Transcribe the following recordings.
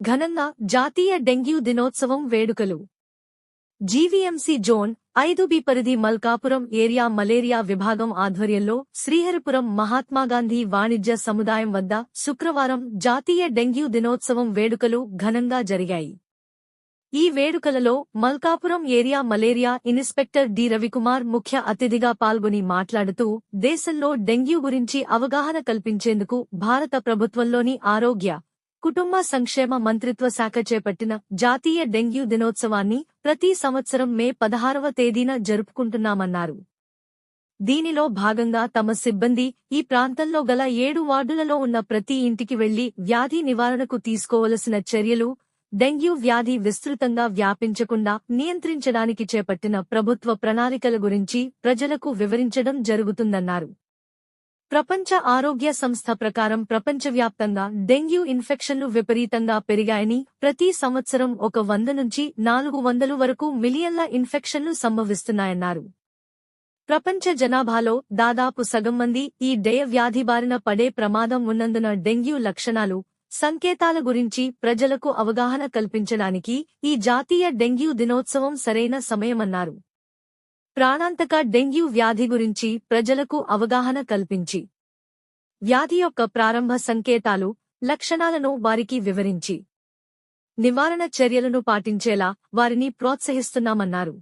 ఘనంగా జాతీయ డెంగ్యూ దినోత్సవం వేడుకలు. జీవీఎంసీ జోన్ 5B పరిధి మల్కాపురం ఏరియా మలేరియా విభాగం ఆధ్వర్యంలో శ్రీహరిపురం మహాత్మాగాంధీ వాణిజ్య సముదాయం వద్ద శుక్రవారం జాతీయ డెంగ్యూ దినోత్సవం వేడుకలు ఘనంగా జరిగాయి. ఈ వేడుకలలో Malkapuram area malaria inspector D Ravikumar ముఖ్య అతిథిగా పాల్గొని మాట్లాడుతూ దేశంలో డెంగ్యూ గురించి అవగాహన కల్పించేందుకు భారత ప్రభుత్వంలోని ఆరోగ్య, కుటుంబ సంక్షేమ మంత్రిత్వ శాఖ చేపట్టిన జాతీయ డెంగ్యూ దినోత్సవాన్ని ప్రతి సంవత్సరం మే 16వ తేదీన జరుపుకుంటున్నామన్నారు. దీనిలో భాగంగా తమ సిబ్బంది ఈ ప్రాంతంలో గల 7 వార్డులలో ఉన్న ప్రతి ఇంటికి వెళ్లి వ్యాధి నివారణకు తీసుకోవలసిన చర్యలు, డెంగ్యూ వ్యాధి విస్తృతంగా వ్యాపించకుండా నియంత్రించడానికి చేపట్టిన ప్రభుత్వ ప్రణాళికల గురించి ప్రజలకు వివరించడం జరుగుతుందన్నారు. ప్రపంచ ఆరోగ్య సంస్థ ప్రకారం ప్రపంచవ్యాప్తంగా డెంగ్యూ ఇన్ఫెక్షన్లు విపరీతంగా పెరిగాయని, ప్రతి సంవత్సరం 100 నుంచి 400 వరకు మిలియన్ల ఇన్ఫెక్షన్లు సంభవిస్తున్నాయన్నారు. ప్రపంచ జనాభాలో దాదాపు సగం మంది ఈ వ్యాధి బారిన పడే ప్రమాదం ఉన్నందున డెంగ్యూ లక్షణాలు, సంకేతాల గురించి ప్రజలకు అవగాహన కల్పించడానికి ఈ జాతీయ డెంగ్యూ దినోత్సవం సరైన సమయమన్నారు. ప్రాణాంతక డెంగ్యూ వ్యాధి గురించి ప్రజలకు అవగాహన కల్పించి, వ్యాధి యొక్క ప్రారంభ సంకేతాలు, లక్షణాలను వారికి వివరించి, నివారణ చర్యలను పాటించేలా వారిని ప్రోత్సహిస్తున్నామన్నారు.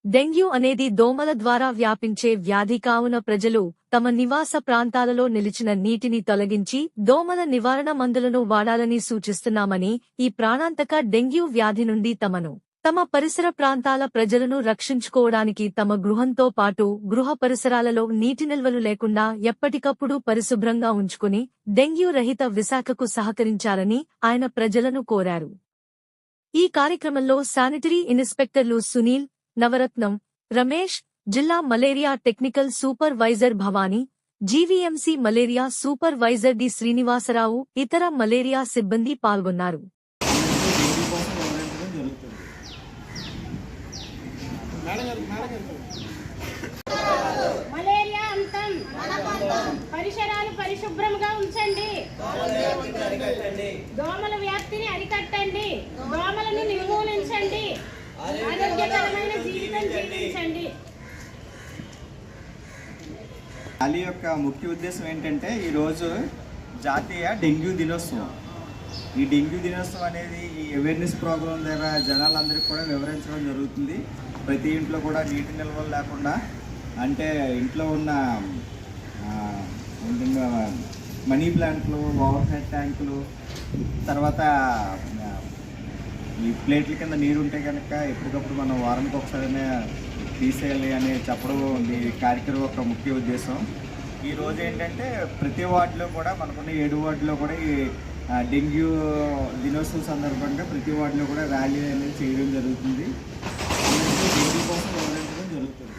డెంగ్యూ అనేది దోమల ద్వారా వ్యాపించే వ్యాధి కావున ప్రజలు తమ నివాస ప్రాంతాలలో నిలిచిన నీటిని తొలగించి దోమల నివారణ మందులను వాడాలని సూచిస్తున్నామని, ఈ ప్రాణాంతక డెంగ్యూ వ్యాధి నుండి తమ పరిసర ప్రాంతాల ప్రజలను రక్షించుకోవడానికి తమ గృహంతో పాటు గృహ పరిసరాలలో నీటి నిల్వలు లేకుండా ఎప్పటికప్పుడు పరిశుభ్రంగా ఉంచుకుని డెంగ్యూ రహిత విశాఖకు సహకరించాలని ఆయన ప్రజలను కోరారు. ఈ కార్యక్రమంలో శానిటరీ ఇన్స్పెక్టర్లు సునీల్, నవరత్నం, రమేష్, జిల్లా malaria technical supervisor Bhavani, GVMC malaria supervisor D Srinivasarao, ఇతర మలేరియా సిబ్బంది పాల్గొన్నారు. మలేరియా అంతం, పరిసరాలు పరిశుభ్రంగా ఉంచండి, దోమల వ్యాప్తిని అరికట్టండి, దోమలను నిర్మూలించండి, ఆరోగ్యకరమైన జీవితం జీవించండి. ర్యాలీ యొక్క ముఖ్య ఉద్దేశం ఏంటంటే ఈరోజు జాతీయ డెంగ్యూ దినోత్సవం. ఈ డెంగ్యూ దినోత్సవం అనేది ఈ అవేర్నెస్ ప్రోగ్రాం ద్వారా జనాలందరికీ కూడా వివరించడం జరుగుతుంది. ప్రతి ఇంట్లో కూడా నీటి నిల్వలు లేకుండా, అంటే ఇంట్లో ఉన్న మనీ ప్లాంట్లు, ఓవర్ హెడ్ ట్యాంకులు, తర్వాత ఈ ప్లేట్ల కింద నీరు ఉంటే కనుక ఎప్పటికప్పుడు మనం వారానికి ఒకసారి తీసేయాలి అని చెప్పడం ఈ కార్యక్రమం యొక్క ముఖ్య ఉద్దేశం. ఈరోజు ఏంటంటే ప్రతి వార్డులో కూడా మనకున్న 7 వార్డులో కూడా ఈ డెంగ్యూ దినోత్సవం సందర్భంగా ప్రతి వార్డులో కూడా ర్యాలీ అనేది చేయడం జరుగుతుంది. డెంగ్యూ కోసం వివరించడం జరుగుతుంది.